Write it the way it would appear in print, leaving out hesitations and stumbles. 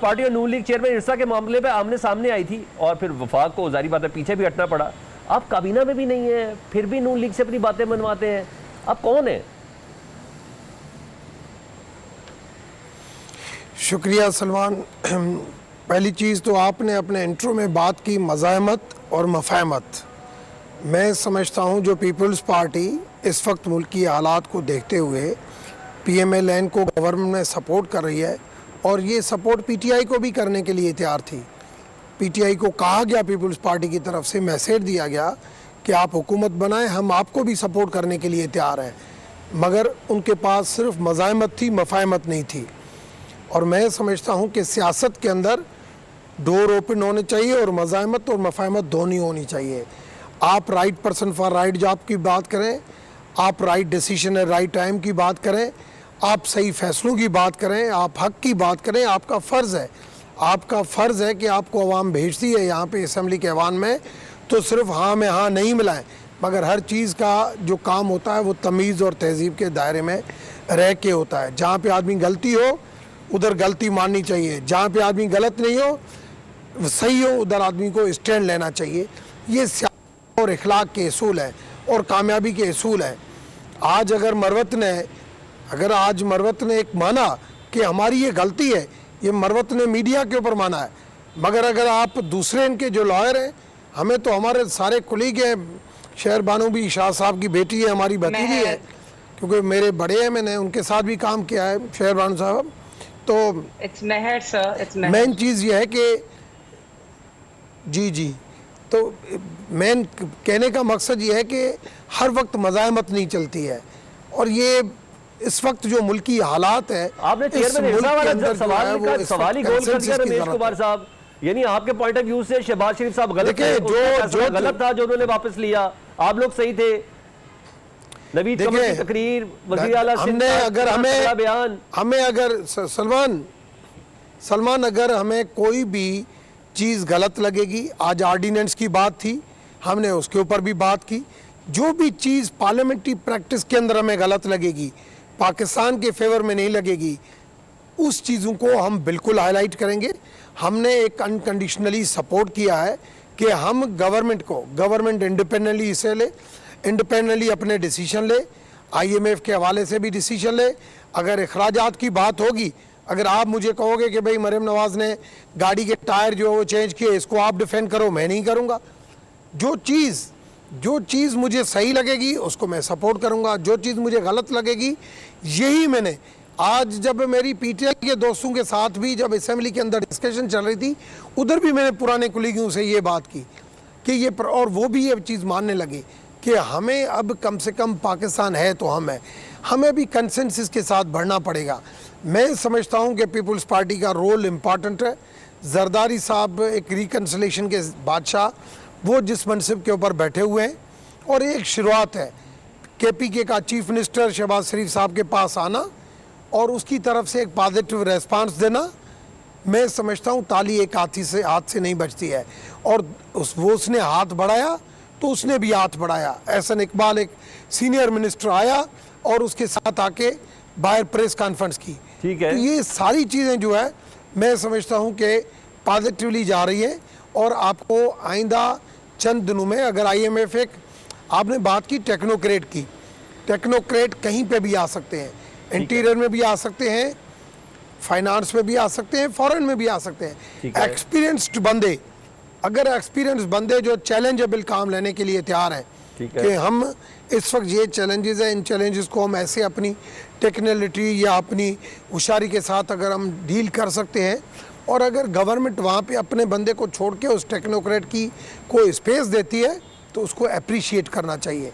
Party और नून league chairman इरसा के मामले पे आमने सामने आई थी और फिर वफाक को जारी बात है पीछे भी हटना पड़ा। आप काबीना में भी नहीं है, फिर भी नून लीग से अपनी बातें मनवाते हैं, आप कौन है? शुक्रिया सलमान। पहली चीज़ तो आपने अपने इंट्रो में बात की मज़ाहमत और मफाहमत। मैं समझता हूँ जो पीपल्स पार्टी इस वक्त मुल्क की हालात को देखते हुए PMLN को गवर्नमेंट में सपोर्ट कर रही है और ये सपोर्ट PTI को भी करने के लिए तैयार थी। PTI को कहा गया, पीपल्स पार्टी की तरफ से मैसेज दिया गया कि आप हुकूमत बनाएं, हम आपको भी सपोर्ट करने के लिए तैयार हैं, मगर उनके पास सिर्फ मज़ाहमत थी, मफाहमत नहीं थी। और मैं समझता हूँ कि सियासत के अंदर डोर ओपन होने चाहिए और मज़ाहमत और मफाहमत दोनों होनी चाहिए। आप right person for right job की बात करें, आप राइट डिसीजन है राइट टाइम की बात करें, आप सही फैसलों की बात करें, आप हक की बात करें, आपका फ़र्ज़ है, आपका फ़र्ज़ है कि आपको अवाम भेजती है यहाँ पे असम्बली के ऐवान में, तो सिर्फ हाँ में हाँ नहीं मिलाएं, मगर हर चीज़ का जो काम होता है वो तमीज़ और तहज़ीब के दायरे में रह के होता है। जहाँ पे आदमी गलती हो उधर गलती माननी चाहिए, जहाँ पे आदमी गलत नहीं हो सही हो उधर आदमी को स्टैंड लेना चाहिए। ये सियासत और इखलाक के असूल है और कामयाबी के असूल है। आज अगर मरवत ने एक माना कि हमारी ये गलती है, ये मरवत ने मीडिया के ऊपर माना है, मगर अगर आप दूसरे इनके जो लॉयर हैं, हमें तो हमारे सारे कुलीग हैं, शहर बानो भी शाह साहब की बेटी है, हमारी भतीजी है, क्योंकि मेरे बड़े हैं, मैंने उनके साथ भी काम किया है, शहर बानो साहब। तो मेन चीज़ ये है कि जी तो मेन कहने का मकसद ये है कि हर वक्त मज़ाहमत नहीं चलती है और ये इस वक्त जो मुल्की हालात है, आपने चेयरमैन इरसा वाला सवाल ही गोल कर दिया रमेश कुमार साहब। यानी आपके पॉइंट ऑफ व्यू से शहबाज शरीफ साहब गलत थे, जो गलत था जो उन्होंने वापस लिया, आप लोग सही थे। नवीद कमर की तकरीर, वज़ीर आला हमने अगर हमें अगर सलमान अगर हमें कोई भी चीज़ गलत लगेगी, आज आर्डिनेंस की बात थी, हमने उसके ऊपर भी बात की, जो भी चीज़ पार्लियामेंट्री प्रैक्टिस के अंदर हमें गलत लगेगी, पाकिस्तान के फेवर में नहीं लगेगी, उस चीज़ों को हम बिल्कुल हाईलाइट करेंगे। हमने एक अनकंडीशनली सपोर्ट किया है कि हम गवर्नमेंट इंडिपेंडेंटली इसे ले, इंडिपेंडेंटली अपने डिसीजन ले, IMF के हवाले से भी डिसीजन ले। अगर अखराजात की बात होगी, अगर आप मुझे कहोगे कि भाई मरियम नवाज़ ने गाड़ी के टायर जो है वो चेंज किए, इसको आप डिफेंड करो, मैं नहीं करूँगा। जो चीज़ मुझे सही लगेगी उसको मैं सपोर्ट करूँगा, जो चीज़ मुझे गलत लगेगी, यही मैंने आज जब मेरी PTI के दोस्तों के साथ भी जब असेंबली के अंदर डिस्कशन चल रही थी, उधर भी मैंने पुराने कुलीगों से ये बात की कि ये और वो भी ये चीज़ मानने लगे कि हमें अब कम से कम पाकिस्तान है तो हमें भी कंसेंसस के साथ बढ़ना पड़ेगा। मैं समझता हूँ कि पीपल्स पार्टी का रोल इम्पॉर्टेंट है। जरदारी साहब एक रिकन्सिलेशन के बादशाह, वो जिस मनसिब के ऊपर बैठे हुए हैं और एक शुरुआत है KPK का चीफ मिनिस्टर शहबाज शरीफ साहब के पास आना और उसकी तरफ से एक पॉजिटिव रेस्पॉन्स देना। मैं समझता हूँ ताली एक हाथ से नहीं बचती है और उसने हाथ बढ़ाया तो उसने भी हाथ बढ़ाया। एहसन इकबाल एक सीनियर मिनिस्टर आया और उसके साथ आके बाहर प्रेस कॉन्फ्रेंस की। ठीक है, तो ये सारी चीज़ें जो है मैं समझता हूँ कि पॉजिटिवली जा रही है और आपको आइंदा चंद दिनों में अगर IMF एक आपने बात की टेक्नोक्रेट की, टेक्नोक्रेट कहीं पे भी आ सकते हैं, इंटीरियर में भी आ सकते हैं, फाइनेंस में भी आ सकते हैं, फॉरेन में भी आ सकते हैं। एक्सपीरियंस्ड बंदे, अगर एक्सपीरियंस बंदे जो चैलेंजेबल काम लेने के लिए तैयार हैं कि हम इस वक्त ये चैलेंजेस हैं, इन चैलेंजेस को हम ऐसे अपनी टेक्नोलॉजी या अपनी होशियारी के साथ अगर हम डील कर सकते हैं और अगर गवर्नमेंट वहाँ पे अपने बंदे को छोड़ के उस टेक्नोक्रेट की को स्पेस देती है तो उसको अप्रिशिएट करना चाहिए।